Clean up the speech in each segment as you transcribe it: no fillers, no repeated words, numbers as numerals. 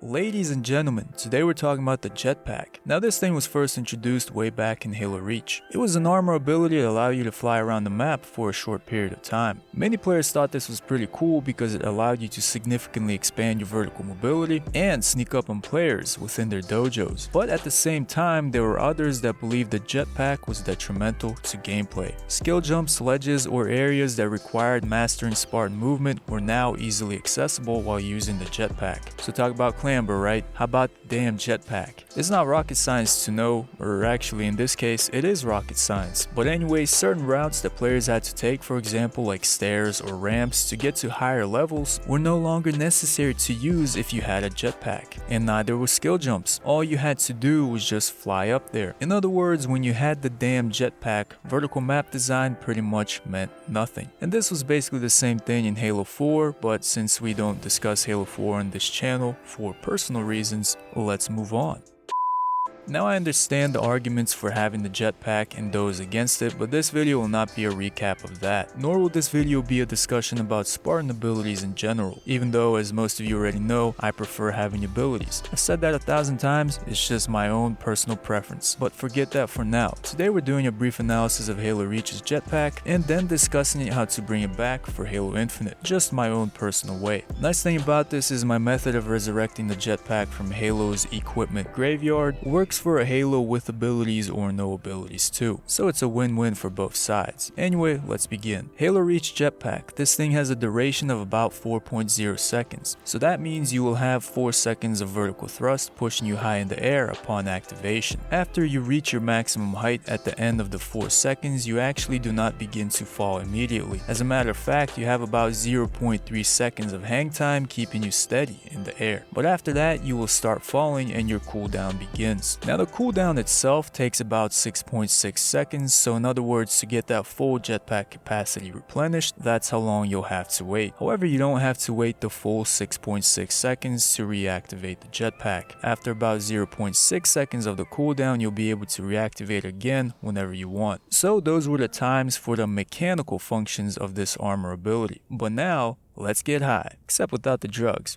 Ladies and gentlemen, today we're talking about the Jetpack. Now this thing was first introduced way back in Halo Reach. It was an armor ability that allowed you to fly around the map for a short period of time. Many players thought this was pretty cool because it allowed you to significantly expand your vertical mobility and sneak up on players within their dojos. But at the same time, there were others that believed the Jetpack was detrimental to gameplay. Skill jumps, ledges, or areas that required mastering Spartan movement were now easily accessible while using the Jetpack. So talk about clamber, right? How about the damn Jetpack? It's not rocket science to know, or actually in this case, it is rocket science. But anyway, certain routes that players had to take, for example like stairs or ramps to get to higher levels, were no longer necessary to use if you had a Jetpack. And neither were skill jumps. All you had to do was just fly up there. In other words, when you had the damn Jetpack, vertical map design pretty much meant nothing. And this was basically the same thing in Halo 4, but since we don't discuss Halo 4 on this channel for personal reasons, let's move on. Now I understand the arguments for having the Jetpack and those against it, but this video will not be a recap of that, nor will this video be a discussion about Spartan abilities in general, even though as most of you already know, I prefer having abilities. I've said that 1,000 times, it's just my own personal preference, but forget that for now. Today we're doing a brief analysis of Halo Reach's Jetpack, and then discussing how to bring it back for Halo Infinite, just my own personal way. Nice thing about this is my method of resurrecting the Jetpack from Halo's equipment graveyard works for a Halo with abilities or no abilities too, so it's a win-win for both sides. Anyway, let's begin. Halo Reach Jetpack. This thing has a duration of about 4.0 seconds, so that means you will have 4 seconds of vertical thrust pushing you high in the air upon activation. After you reach your maximum height at the end of the 4 seconds, you actually do not begin to fall immediately. As a matter of fact, you have about 0.3 seconds of hang time keeping you steady in the air. But after that, you will start falling and your cooldown begins. Now the cooldown itself takes about 6.6 seconds, so in other words, to get that full jetpack capacity replenished, that's how long you'll have to wait. However, you don't have to wait the full 6.6 seconds to reactivate the jetpack. After about 0.6 seconds of the cooldown, you'll be able to reactivate again whenever you want. So those were the times for the mechanical functions of this armor ability. But now, let's get high, except without the drugs.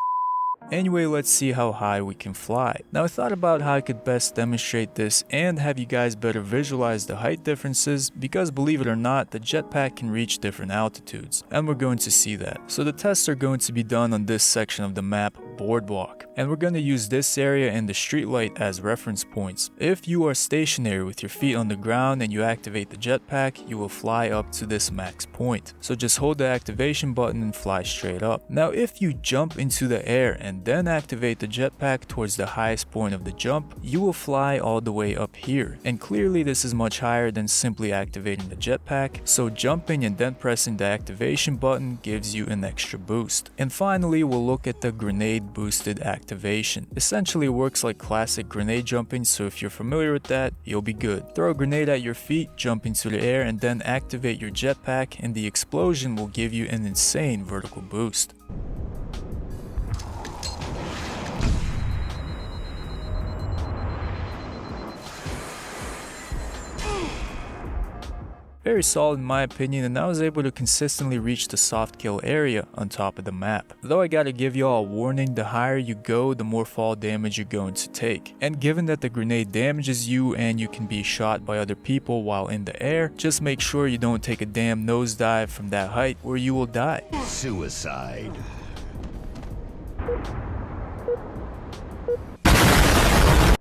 Anyway, let's see how high we can fly. Now I thought about how I could best demonstrate this and have you guys better visualize the height differences, because believe it or not, the jetpack can reach different altitudes, and we're going to see that. So the tests are going to be done on this section of the map, Boardwalk, and we're going to use this area and the streetlight as reference points. If you are stationary with your feet on the ground and you activate the jetpack, you will fly up to this max point. So just hold the activation button and fly straight up. Now if you jump into the air and then activate the jetpack towards the highest point of the jump, you will fly all the way up here. And clearly this is much higher than simply activating the jetpack, so jumping and then pressing the activation button gives you an extra boost. And finally, we'll look at the grenade boosted activation. Essentially it works like classic grenade jumping, so if you're familiar with that, you'll be good. Throw a grenade at your feet, jump into the air, and then activate your jetpack, and the explosion will give you an insane vertical boost. Very solid in my opinion, and I was able to consistently reach the soft kill area on top of the map. Though I gotta give y'all a warning, the higher you go, the more fall damage you're going to take. And given that the grenade damages you and you can be shot by other people while in the air, just make sure you don't take a damn nosedive from that height or you will die. Suicide.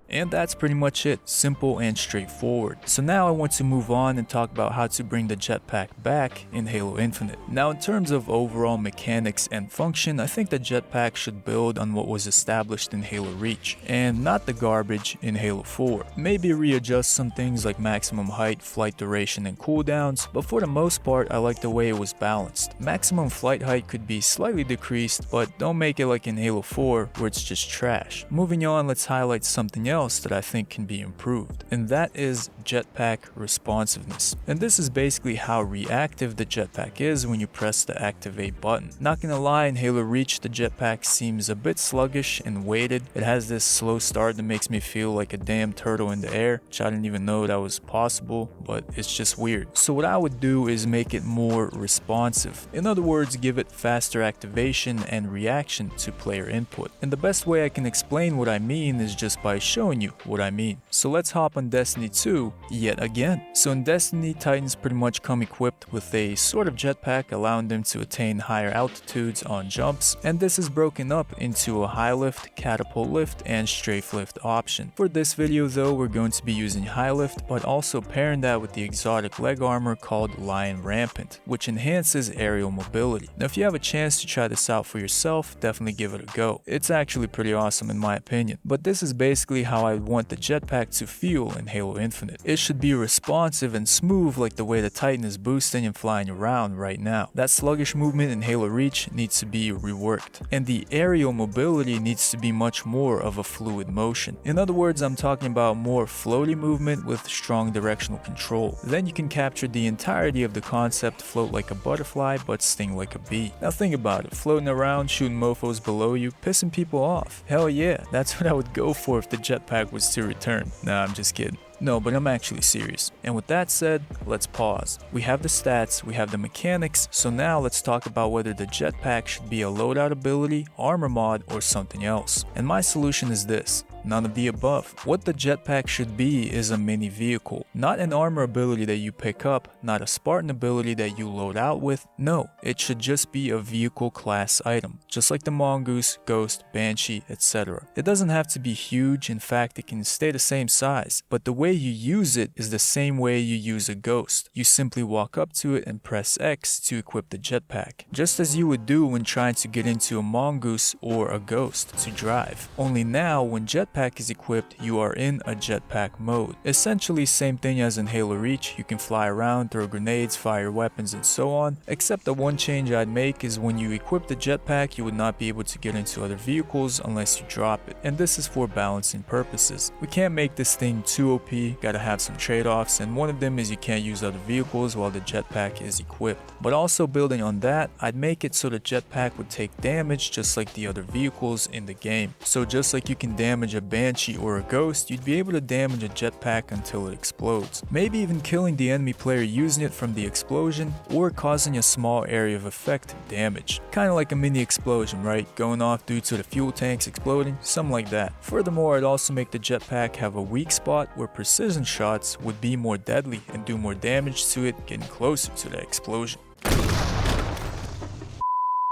And that's pretty much it, simple and straightforward. So now I want to move on and talk about how to bring the jetpack back in Halo Infinite. Now in terms of overall mechanics and function, I think the jetpack should build on what was established in Halo Reach, and not the garbage in Halo 4. Maybe readjust some things like maximum height, flight duration, and cooldowns, but for the most part I like the way it was balanced. Maximum flight height could be slightly decreased, but don't make it like in Halo 4 where it's just trash. Moving on, let's highlight something else else that I think can be improved, and that is jetpack responsiveness. And this is basically how reactive the jetpack is when you press the activate button. Not gonna lie, in Halo Reach the jetpack seems a bit sluggish and weighted. It has this slow start that makes me feel like a damn turtle in the air, which I didn't even know that was possible, but it's just weird. So what I would do is make it more responsive. In other words, give it faster activation and reaction to player input. And the best way I can explain what I mean is just by showing you what I mean. So let's hop on Destiny 2 yet again. So in Destiny, Titans pretty much come equipped with a sort of jetpack, allowing them to attain higher altitudes on jumps, and this is broken up into a high lift, catapult lift, and strafe lift option. For this video though, we're going to be using high lift, but also pairing that with the exotic leg armor called Lion Rampant, which enhances aerial mobility. Now if you have a chance to try this out for yourself, definitely give it a go. It's actually pretty awesome in my opinion, but this is basically how I want the jetpack to feel in Halo Infinite. It should be responsive and smooth like the way the Titan is boosting and flying around right now. That sluggish movement in Halo Reach needs to be reworked, and the aerial mobility needs to be much more of a fluid motion. In other words, I'm talking about more floaty movement with strong directional control. Then you can capture the entirety of the concept, float like a butterfly but sting like a bee. Now think about it, floating around, shooting mofos below you, pissing people off. Hell yeah, that's what I would go for if the jetpack was to return. Nah, I'm just kidding. No, but I'm actually serious. And with that said, let's pause. We have the stats, we have the mechanics, so now let's talk about whether the jetpack should be a loadout ability, armor mod, or something else. And my solution is this: none of the above. What the jetpack should be is a mini vehicle, not an armor ability that you pick up, not a Spartan ability that you load out with. No, it should just be a vehicle class item, just like the Mongoose, Ghost, Banshee, etc. It doesn't have to be huge, in fact it can stay the same size, but the way you use it is the same way you use a Ghost. You simply walk up to it and press X to equip the jetpack, just as you would do when trying to get into a Mongoose or a Ghost to drive. Only now when jetpack is equipped, you are in a jetpack mode. Essentially same thing as in Halo Reach, you can fly around, throw grenades, fire weapons, and so on, except the one change I'd make is when you equip the jetpack you would not be able to get into other vehicles unless you drop it, and this is for balancing purposes. We can't make this thing too OP, gotta have some trade-offs, and one of them is you can't use other vehicles while the jetpack is equipped. But also building on that, I'd make it so the jetpack would take damage just like the other vehicles in the game. So just like you can damage a Banshee or a Ghost, you'd be able to damage a jetpack until it explodes. Maybe even killing the enemy player using it from the explosion, or causing a small area of effect damage. Kinda like a mini explosion, right? Going off due to the fuel tanks exploding, something like that. Furthermore, I'd also make the jetpack have a weak spot where precision shots would be more deadly and do more damage to it getting closer to the explosion.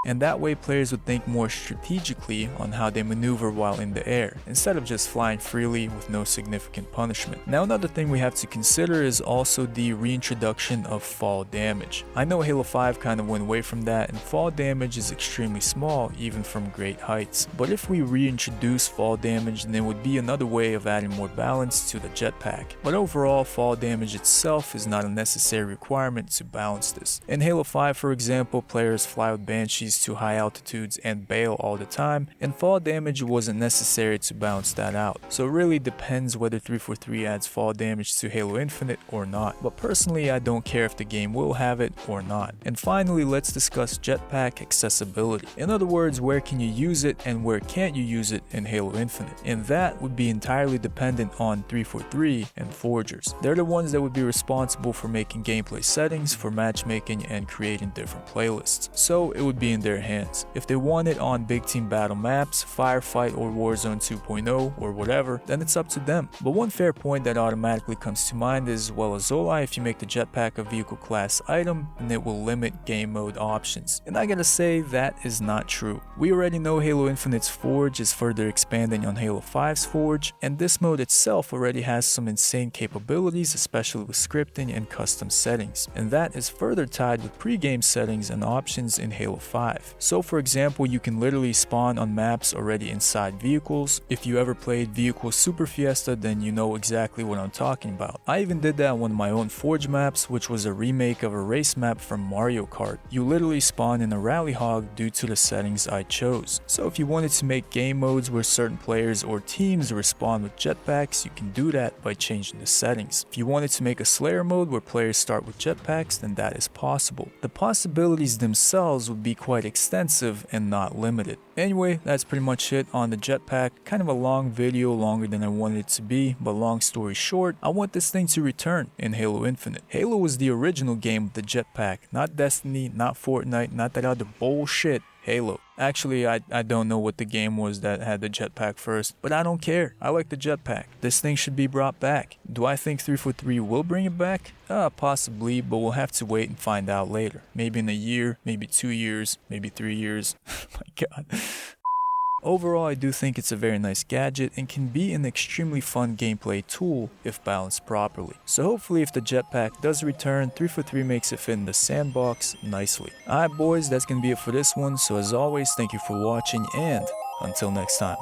And that way players would think more strategically on how they maneuver while in the air, instead of just flying freely with no significant punishment. Now another thing we have to consider is also the reintroduction of fall damage. I know Halo 5 kind of went away from that, and fall damage is extremely small even from great heights. But if we reintroduce fall damage, then it would be another way of adding more balance to the jetpack. But overall, fall damage itself is not a necessary requirement to balance this. In Halo 5 for example, players fly with Banshees to high altitudes and bail all the time, and fall damage wasn't necessary to balance that out. So it really depends whether 343 adds fall damage to Halo Infinite or not, but personally I don't care if the game will have it or not. And finally, let's discuss jetpack accessibility. In other words, where can you use it and where can't you use it in Halo Infinite, and that would be entirely dependent on 343 and Forgers. They're the ones that would be responsible for making gameplay settings, for matchmaking, and creating different playlists. So it would be in their hands. If they want it on big team battle maps, Firefight or Warzone 2.0 or whatever, then it's up to them. But one fair point that automatically comes to mind is, well, Aozolai, if you make the jetpack a vehicle class item, then it will limit game mode options. And I gotta say, that is not true. We already know Halo Infinite's Forge is further expanding on Halo 5's Forge, and this mode itself already has some insane capabilities, especially with scripting and custom settings. And that is further tied with pre-game settings and options in Halo 5. drive. So for example, you can literally spawn on maps already inside vehicles. If you ever played Vehicle Super Fiesta, then you know exactly what I'm talking about. I even did that on one of my own Forge maps, which was a remake of a race map from Mario Kart. You literally spawn in a rally hog due to the settings I chose. So if you wanted to make game modes where certain players or teams respawn with jetpacks, you can do that by changing the settings. If you wanted to make a Slayer mode where players start with jetpacks, then that is possible. The possibilities themselves would be quite extensive and not limited. Anyway, that's pretty much it on the jetpack. Kind of a long video, longer than I wanted it to be, but long story short, I want this thing to return in Halo Infinite. Halo was the original game with the jetpack, not Destiny, not Fortnite, not that other bullshit. Halo. Actually, I don't know what the game was that had the jetpack first, but I don't care. I like the jetpack. This thing should be brought back. Do I think 343 will bring it back? Possibly, but we'll have to wait and find out later. Maybe in a year, maybe 2 years, maybe 3 years. My god. Overall, I do think it's a very nice gadget and can be an extremely fun gameplay tool if balanced properly. So hopefully if the jetpack does return, 343 makes it fit in the sandbox nicely. Alright boys, that's gonna be it for this one, so as always, thank you for watching and until next time.